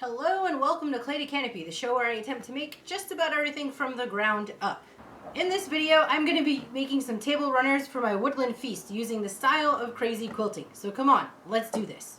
Hello and welcome to Clay to Canopy, the show where I attempt to make just about everything from the ground up. In this video, I'm going to be making some table runners for my Woodland Feast using the style of Crazy Quilting. So come on, let's do this.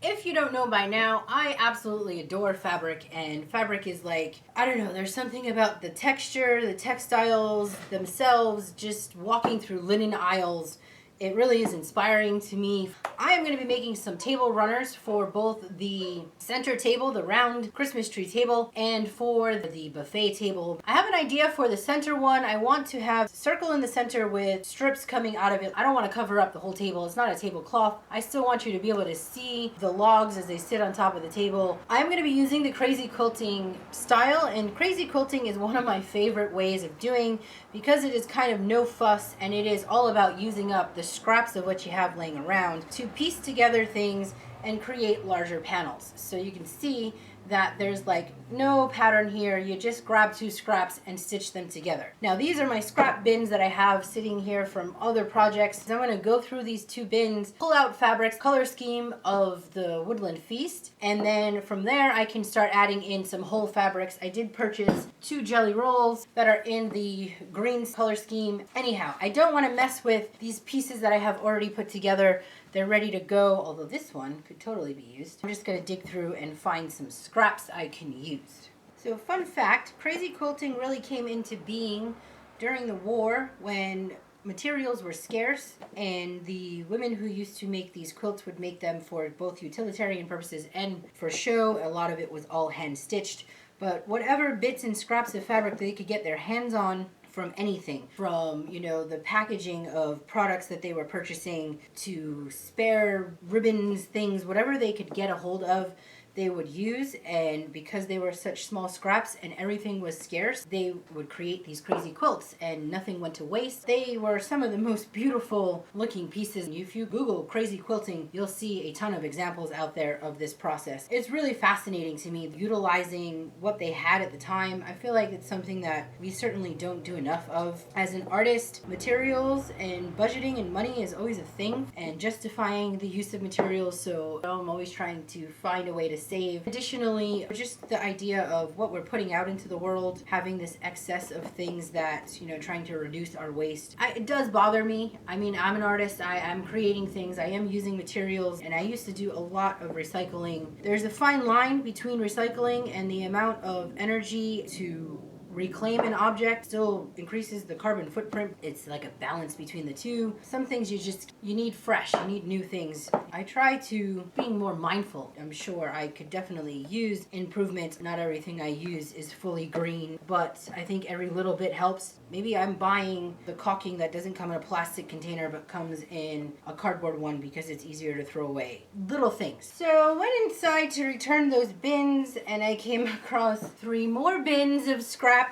If you don't know by now, I absolutely adore fabric, and fabric is like, I don't know, there's something about the texture, the textiles themselves, just walking through linen aisles. It really is inspiring to me. I am going to be making some table runners for both the center table, the round Christmas tree table, and for the buffet table. I have an idea for the center one. I want to have a circle in the center with strips coming out of it. I don't want to cover up the whole table. It's not a tablecloth. I still want you to be able to see the logs as they sit on top of the table. I'm going to be using the Crazy Quilting style, and Crazy Quilting is one of my favorite ways of doing because it is kind of no fuss, and it is all about using up the scraps of what you have laying around to piece together things and create larger panels. So you can see that there's like no pattern here. You just grab two scraps and stitch them together. Now these are my scrap bins that I have sitting here from other projects. So I'm going to go through these two bins, pull out fabrics, color scheme of the Woodland Feast, and then from there I can start adding in some whole fabrics. I did purchase two jelly rolls that are in the green color scheme. Anyhow, I don't want to mess with these pieces that I have already put together. They're ready to go, although this one could totally be used. I'm just going to dig through and find some scraps I can use. So fun fact, Crazy Quilting really came into being during the war when materials were scarce, and the women who used to make these quilts would make them for both utilitarian purposes and for show. A lot of it was all hand stitched, but whatever bits and scraps of fabric they could get their hands on from anything, from, you know, the packaging of products that they were purchasing to spare ribbons, things, whatever they could get a hold of, they would use. And because they were such small scraps and everything was scarce, they would create these crazy quilts and nothing went to waste. They were some of the most beautiful looking pieces. If you Google Crazy Quilting, you'll see a ton of examples out there of this process. It's really fascinating to me, utilizing what they had at the time. I feel like it's something that we certainly don't do enough of. As an artist, materials and budgeting and money is always a thing, and justifying the use of materials, so I'm always trying to find a way to save. Additionally, just the idea of what we're putting out into the world, having this excess of things that, you know, trying to reduce our waste. It does bother me. I mean, I'm an artist, I am creating things, I am using materials, and I used to do a lot of recycling. There's a fine line between recycling and the amount of energy to reclaim an object still increases the carbon footprint. It's like a balance between the two. Some things you need fresh, you need new things. I try to being more mindful. I'm sure I could definitely use improvement. Not everything I use is fully green, but I think every little bit helps. Maybe I'm buying the caulking that doesn't come in a plastic container but comes in a cardboard one because it's easier to throw away. Little things. So I went inside to return those bins and I came across 3 more bins of scraps,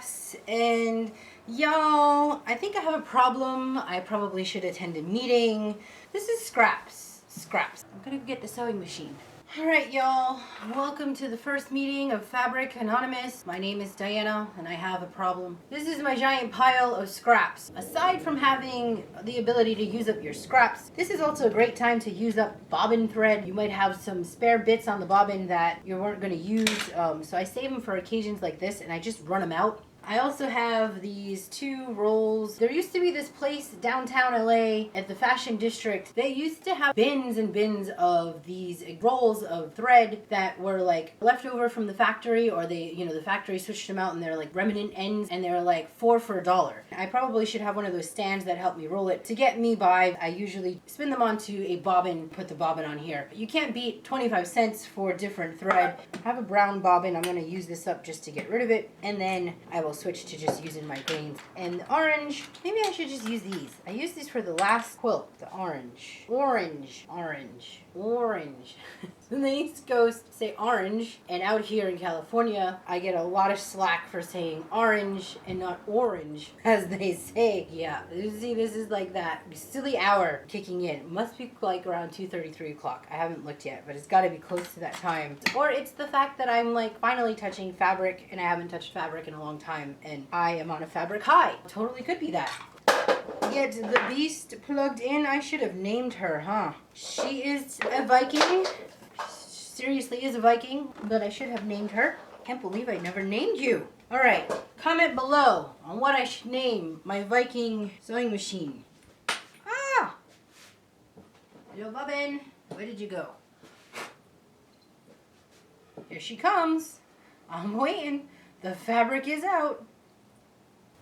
and y'all, I think I have a problem. I probably should attend a meeting. This is scraps. I'm gonna get the sewing machine. Alright y'all, welcome to the first meeting of Fabric Anonymous. My name is Diana and I have a problem. This is my giant pile of scraps. Aside from having the ability to use up your scraps, this is also a great time to use up bobbin thread. You might have some spare bits on the bobbin that you weren't going to use, so I save them for occasions like this and I just run them out. I also have these 2 rolls. There used to be this place downtown LA at the Fashion District. They used to have bins and bins of these rolls of thread that were like leftover from the factory, or they, you know, the factory switched them out and they're like remnant ends, and they're like 4 for $1. I probably should have one of those stands that help me roll it to get me by. I usually spin them onto a bobbin, put the bobbin on here. You can't beat 25 cents for different thread. I have a brown bobbin. I'm going to use this up just to get rid of it, and then I will switch to just using my greens. And the orange, maybe I should just use these. I used these for the last quilt. The orange. In the East Coast, say orange, and out here in California, I get a lot of slack for saying orange and not orange, as they say. Yeah, you see, this is like that silly hour kicking in. It must be like around 2:30, 3 o'clock. I haven't looked yet, but it's got to be close to that time. Or it's the fact that I'm like finally touching fabric, and I haven't touched fabric in a long time, and I am on a fabric high. Totally could be that. Get the beast plugged in. I should have named her, huh? She is a Viking. Seriously is a Viking, but I should have named her. Can't believe I never named you. All right, comment below on what I should name my Viking sewing machine. Ah! Hello, Bobbin. Where did you go? Here she comes. I'm waiting. The fabric is out.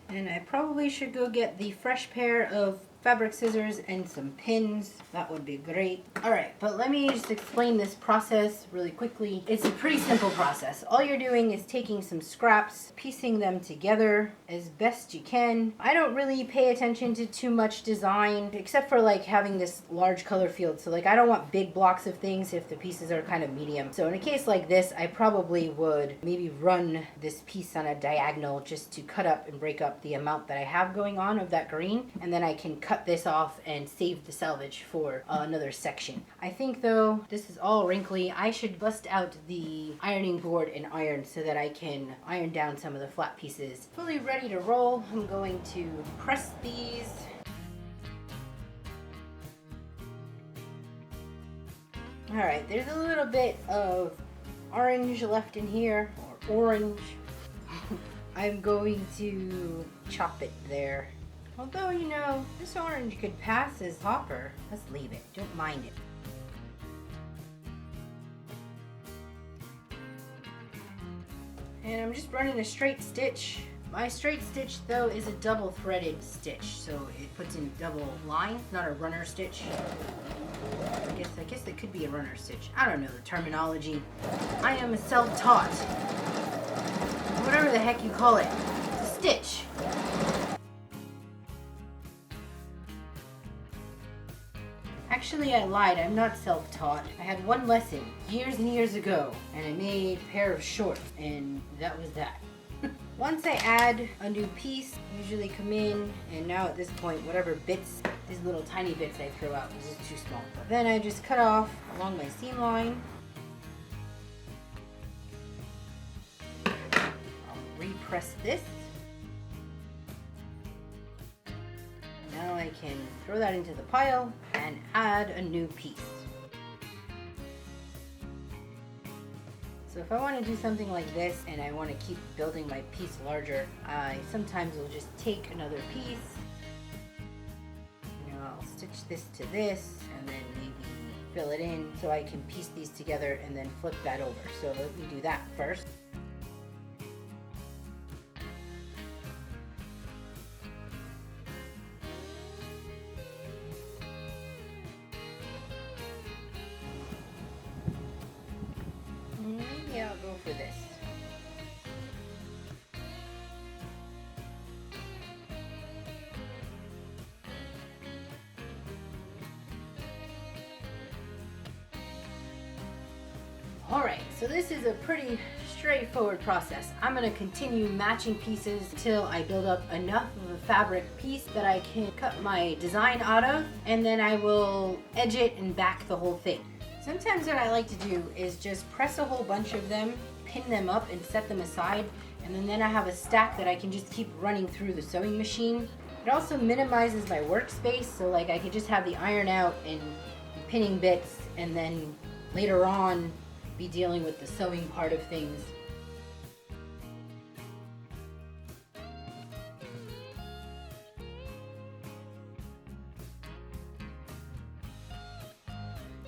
And I probably should go get the fresh pair of fabric scissors and some pins. That would be great. All right, but let me just explain this process really quickly. It's a pretty simple process. All you're doing is taking some scraps, piecing them together as best you can. I don't really pay attention to too much design, except for like having this large color field. So like I don't want big blocks of things if the pieces are kind of medium. So in a case like this, I probably would maybe run this piece on a diagonal just to cut up and break up the amount that I have going on of that green. And then I can cut this off and save the salvage for another section. I think though this is all wrinkly, I should bust out the ironing board and iron so that I can iron down some of the flat pieces. Fully ready to roll. I'm going to press these. All right, there's a little bit of orange left in here, or orange. I'm going to chop it there. Although, you know, this orange could pass as hopper. Let's leave it. Don't mind it. And I'm just running a straight stitch. My straight stitch, though, is a double threaded stitch, so it puts in double line, not a runner stitch. I guess it could be a runner stitch. I don't know the terminology. I am self-taught. Whatever the heck you call it. It's a stitch. Actually, I lied. I'm not self-taught. I had one lesson years and years ago, and I made a pair of shorts, and that was that. Once I add a new piece, I usually come in, and now at this point, whatever bits, these little tiny bits I throw out, this is too small. Then I just cut off along my seam line. I'll repress this. Now I can throw that into the pile and add a new piece. So if I want to do something like this and I want to keep building my piece larger, I sometimes will just take another piece. You know, I'll stitch this to this and then maybe fill it in so I can piece these together and then flip that over. So let me do that first. Maybe I'll go for this. Alright, so this is a pretty straightforward process. I'm going to continue matching pieces until I build up enough of a fabric piece that I can cut my design out of, and then I will edge it and back the whole thing. Sometimes what I like to do is just press a whole bunch of them, pin them up and set them aside, and then I have a stack that I can just keep running through the sewing machine. It also minimizes my workspace, so like I could just have the iron out and pinning bits, and then later on be dealing with the sewing part of things.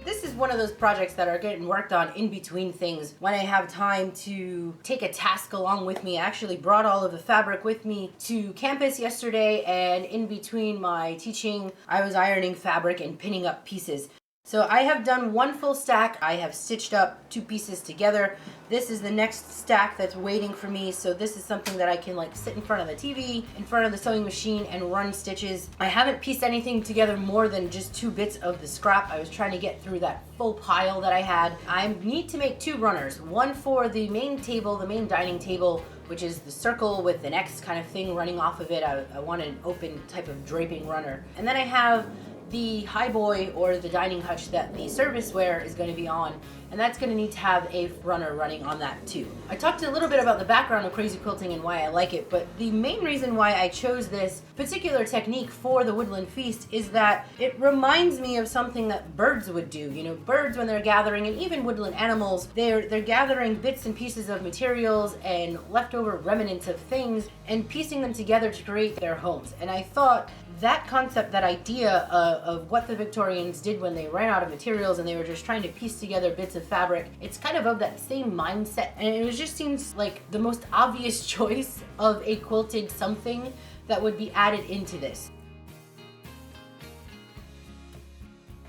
This is one of those projects that are getting worked on in between things when I have time to take a task along with me. I actually brought all of the fabric with me to campus yesterday, and in between my teaching, I was ironing fabric and pinning up pieces. So I have done one full stack. I have stitched up two pieces together. This is the next stack that's waiting for me, so this is something that I can like sit in front of the TV, in front of the sewing machine, and run stitches. I haven't pieced anything together more than just 2 bits of the scrap. I was trying to get through that full pile that I had. I need to make 2 runners, one for the main table, the main dining table, which is the circle with an X kind of thing running off of it. I want an open type of draping runner. And then I have the highboy or the dining hutch that the serviceware is going to be on, and that's going to need to have a runner running on that too. I talked a little bit about the background of Crazy Quilting and why I like it, but the main reason why I chose this particular technique for the Woodland Feast is that it reminds me of something that birds would do. You know, birds when they're gathering, and even woodland animals, they're gathering bits and pieces of materials and leftover remnants of things and piecing them together to create their homes. And I thought that concept, that idea of what the Victorians did when they ran out of materials and they were just trying to piece together bits of fabric, it's kind of that same mindset. And it just seems like the most obvious choice of a quilted something that would be added into this.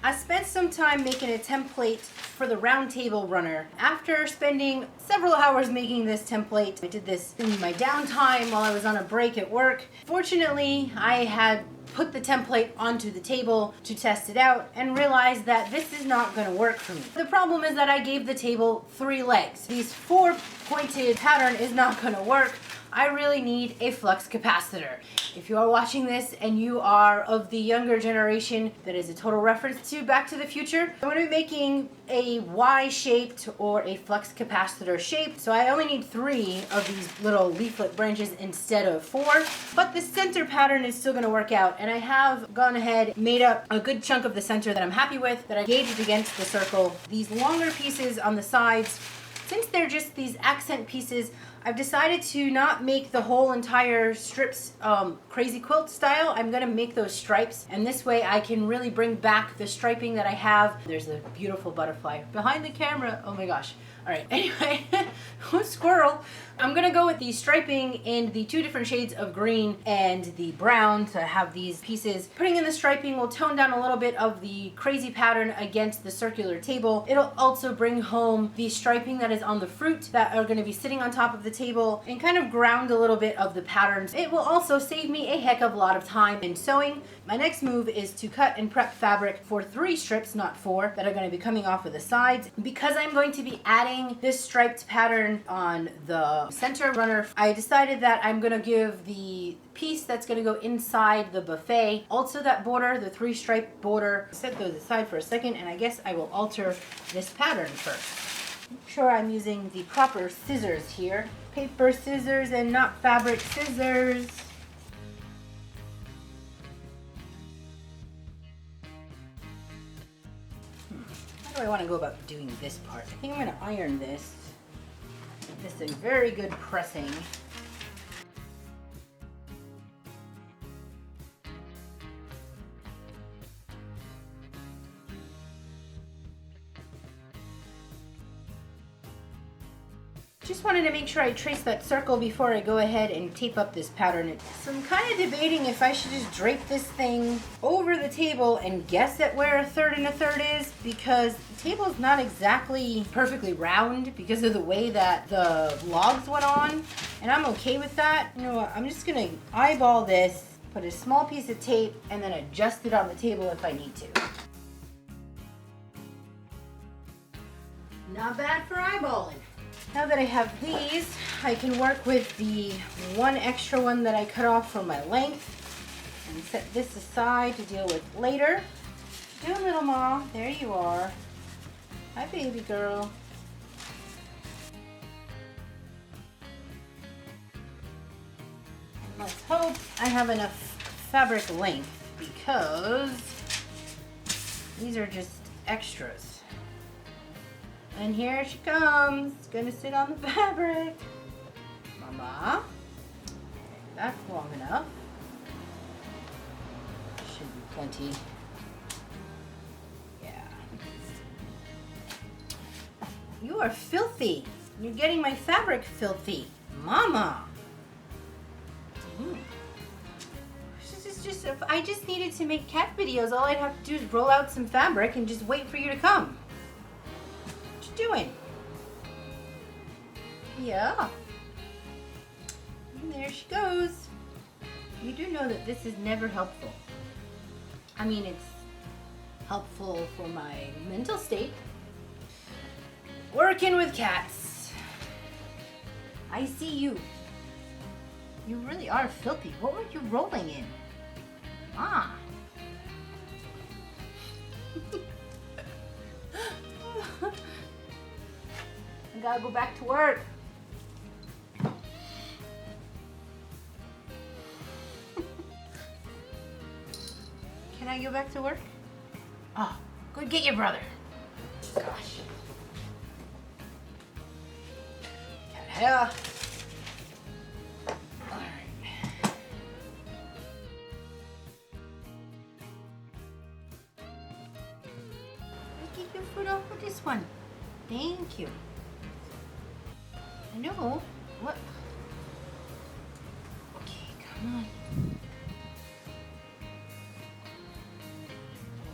I spent some time making a template for the round table runner. After spending several hours making this template, I did this in my downtime while I was on a break at work. Fortunately, I had put the template onto the table to test it out and realized that this is not going to work for me. The problem is that I gave the table 3 legs. These 4 pointed pattern is not going to work. I really need a flux capacitor. If you are watching this and you are of the younger generation, that is a total reference to Back to the Future. I'm going to be making a Y-shaped or a flux capacitor shape, so I only need 3 of these little leaflet branches instead of 4, but the center pattern is still going to work out, and I have gone ahead, made up a good chunk of the center that I'm happy with, that I gauged against the circle. These longer pieces on the sides, since they're just these accent pieces, I've decided to not make the whole entire strips Crazy Quilt style. I'm going to make those stripes, and this way I can really bring back the striping that I have. There's a beautiful butterfly behind the camera. Oh my gosh. All right, anyway, squirrel. I'm gonna go with the striping in the 2 different shades of green and the brown to have these pieces. Putting in the striping will tone down a little bit of the crazy pattern against the circular table. It'll also bring home the striping that is on the fruit that are gonna be sitting on top of the table and kind of ground a little bit of the patterns. It will also save me a heck of a lot of time in sewing. My next move is to cut and prep fabric for 3 strips, not 4, that are gonna be coming off of the sides. Because I'm going to be adding this striped pattern on the center runner, I decided that I'm gonna give the piece that's gonna go inside the buffet also that border, the 3 stripe border. Set those aside for a second, and I guess I will alter this pattern first. Make sure I'm using the proper scissors here. Paper scissors and not fabric scissors. How do I want to go about doing this part? I think I'm going to iron this. This is a very good pressing. Just wanted to make sure I trace that circle before I go ahead and tape up this pattern. So I'm kind of debating if I should just drape this thing over the table and guess at where 1/3 and 1/3 is, because the table's not exactly perfectly round because of the way that the logs went on, and I'm okay with that. You know what, I'm just gonna eyeball this, put a small piece of tape, and then adjust it on the table if I need to. Not bad for eyeballing. Now that I have these, I can work with the 1 extra one that I cut off for my length and set this aside to deal with later. Do a little mom, there you are. Hi baby girl. And let's hope I have enough fabric length, because these are just extras. And here she comes, gonna sit on the fabric. Mama, that's long enough. Should be plenty. Yeah. You are filthy. You're getting my fabric filthy. Mama. This is just, if I just needed to make cat videos, all I'd have to do is roll out some fabric and just wait for you to come. Doing? Yeah. And there she goes. You do know that this is never helpful. I mean, it's helpful for my mental state. Working with cats. I see you. You really are filthy. What were you rolling in? Ah. I gotta go back to work. Can I go back to work? Oh, go get your brother. Gosh. Yeah. All right. Get your foot off with this one. Thank you. I know. What? Okay, come on.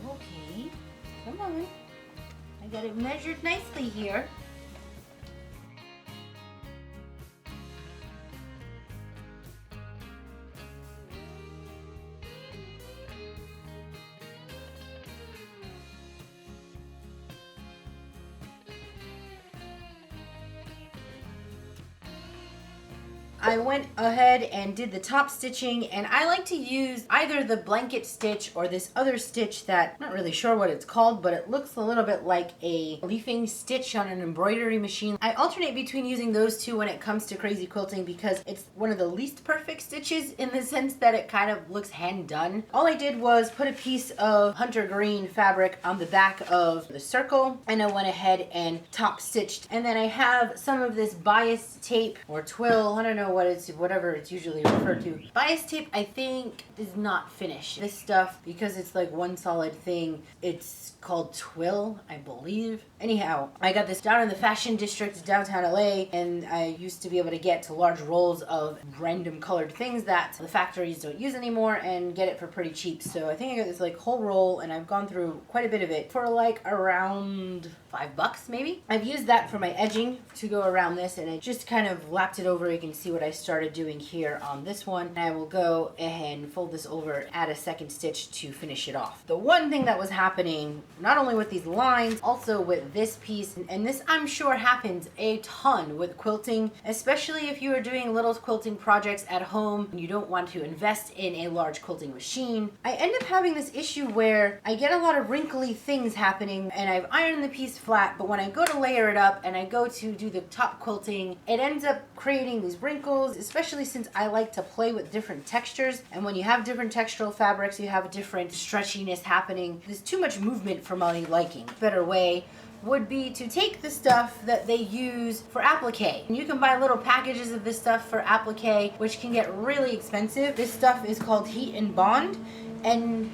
Okay, come on. I got it measured nicely here. I went ahead and did the top stitching, and I like to use either the blanket stitch or this other stitch that I'm not really sure what it's called, but it looks a little bit like a leafing stitch on an embroidery machine. I alternate between using those two when it comes to crazy quilting because it's one of the least perfect stitches in the sense that it kind of looks hand done. All I did was put a piece of hunter green fabric on the back of the circle, and I went ahead and top stitched. And then I have some of this bias tape or twill, I don't know whatever it's usually referred to. Bias tape, I think, is not finished. This stuff, because it's like one solid thing, it's called twill, I believe. Anyhow, I got this down in the fashion district downtown LA, and I used to be able to get to large rolls of random colored things that the factories don't use anymore and get it for pretty cheap. So I think I got this like whole roll, and I've gone through quite a bit of it for like around $5 maybe. I've used that for my edging to go around this, and I just kind of lapped it over. You can see what I started doing here on this one. And I will go ahead and fold this over, add a second stitch to finish it off. The one thing that was happening, not only with these lines, also with this piece, and this I'm sure happens a ton with quilting, especially if you are doing little quilting projects at home and you don't want to invest in a large quilting machine. I end up having this issue where I get a lot of wrinkly things happening, and I've ironed the piece flat, but when I go to layer it up and I go to do the top quilting, it ends up creating these wrinkles, especially since I like to play with different textures. And when you have different textural fabrics, you have different stretchiness happening. There's too much movement for my liking. Better way would be to take the stuff that they use for applique. And you can buy little packages of this stuff for applique, which can get really expensive. This stuff is called Heat and Bond, and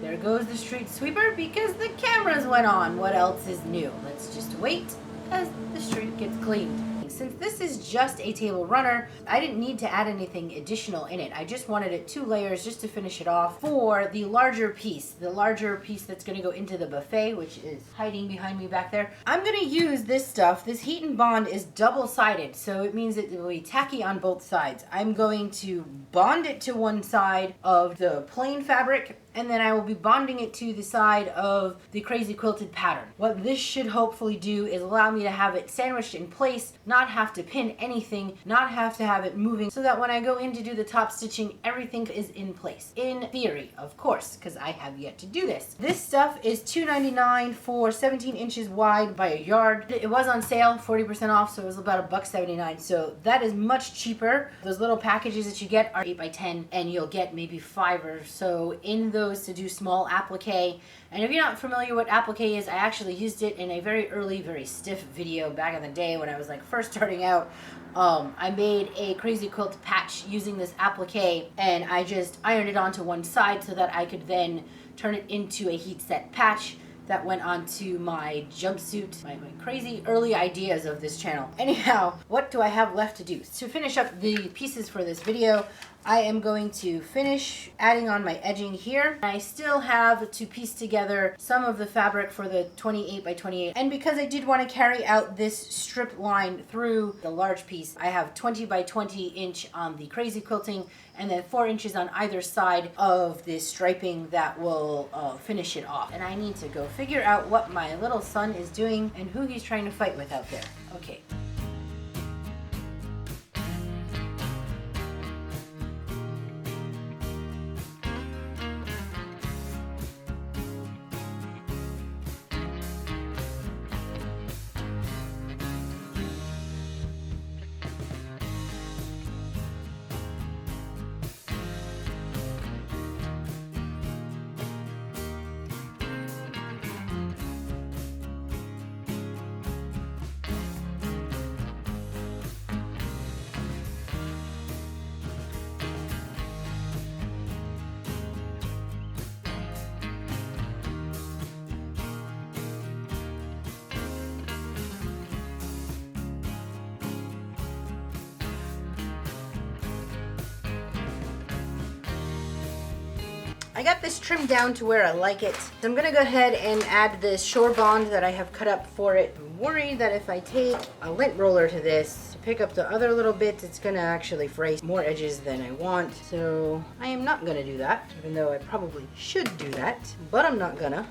there goes the street sweeper because the cameras went on. What else is new? Let's just wait as the street gets cleaned. Since this is just a table runner, I didn't need to add anything additional in it. I just wanted it 2 layers just to finish it off for the larger piece that's going to go into the buffet, which is hiding behind me back there. I'm going to use this stuff. This Heat and Bond is double-sided, so it means it will be tacky on both sides. I'm going to bond it to one side of the plain fabric, and then I will be bonding it to the side of the crazy quilted pattern. What this should hopefully do is allow me to have it sandwiched in place, not have to pin anything, not have to have it moving, so that when I go in to do the top stitching, everything is in place. In theory, of course, because I have yet to do this. This stuff is $2.99 for 17 inches wide by a yard. It was on sale, 40% off, so it was about $1.79. So that is much cheaper. Those little packages that you get are 8x10, and you'll get maybe 5 or so in those to do small applique. And if you're not familiar what applique is, I actually used it in a very early, very stiff video back in the day when I was like first starting out. I made a crazy quilt patch using this applique, and I just ironed it onto one side so that I could then turn it into a heat set patch that went onto my jumpsuit, my crazy early ideas of this channel. Anyhow, what do I have left to do? To finish up the pieces for this video, I am going to finish adding on my edging here. I still have to piece together some of the fabric for the 28 by 28. And because I did want to carry out this strip line through the large piece, I have 20 by 20 inch on the Crazy Quilting and then 4 inches on either side of this striping that will finish it off. And I need to go figure out what my little son is doing and who he's trying to fight with out there. Okay. I got this trimmed down to where I like it. So I'm gonna go ahead and add this shore bond that I have cut up for it. I'm worried that if I take a lint roller to this to pick up the other little bits, it's gonna actually fray more edges than I want. So I am not gonna do that, even though I probably should do that, but I'm not gonna.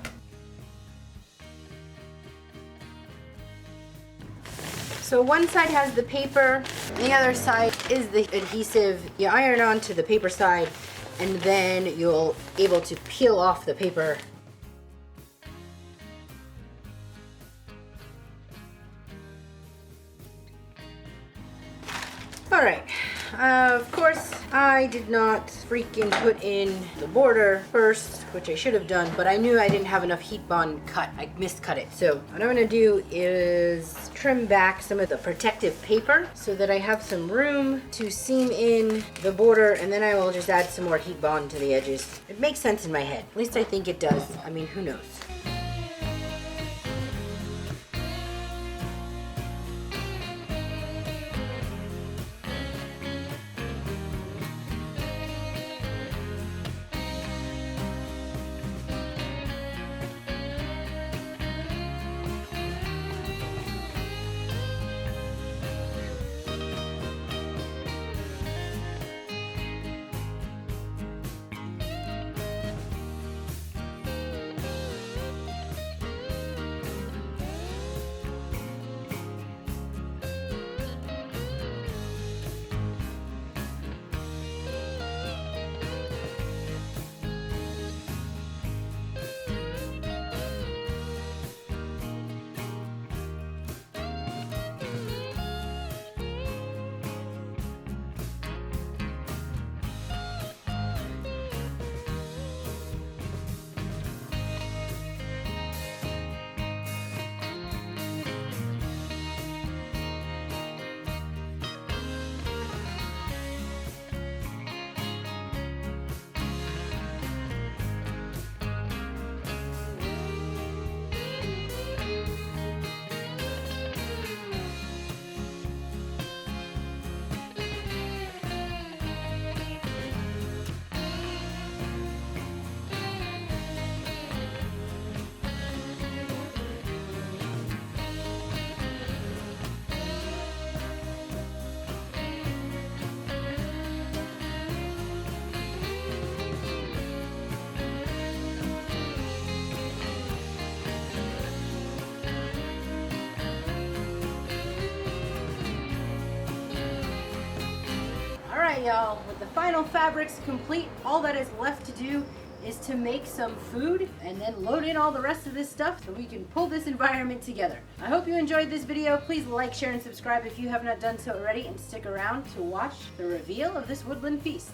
So one side has the paper, the other side is the adhesive. You iron onto the paper side, and then you'll able to peel off the paper. All right, of course, I did not freaking put in the border first, which I should have done, but I knew I didn't have enough heat bond cut. I miscut it. So what I'm gonna do is trim back some of the protective paper so that I have some room to seam in the border, and then I will just add some more heat bond to the edges. It makes sense in my head. At least I think it does. I mean, who knows? Y'all, with the final fabrics complete, all that is left to do is to make some food and then load in all the rest of this stuff so we can pull this environment together. I hope you enjoyed this video. Please like, share, and subscribe if you have not done so already, and stick around to watch the reveal of this woodland feast.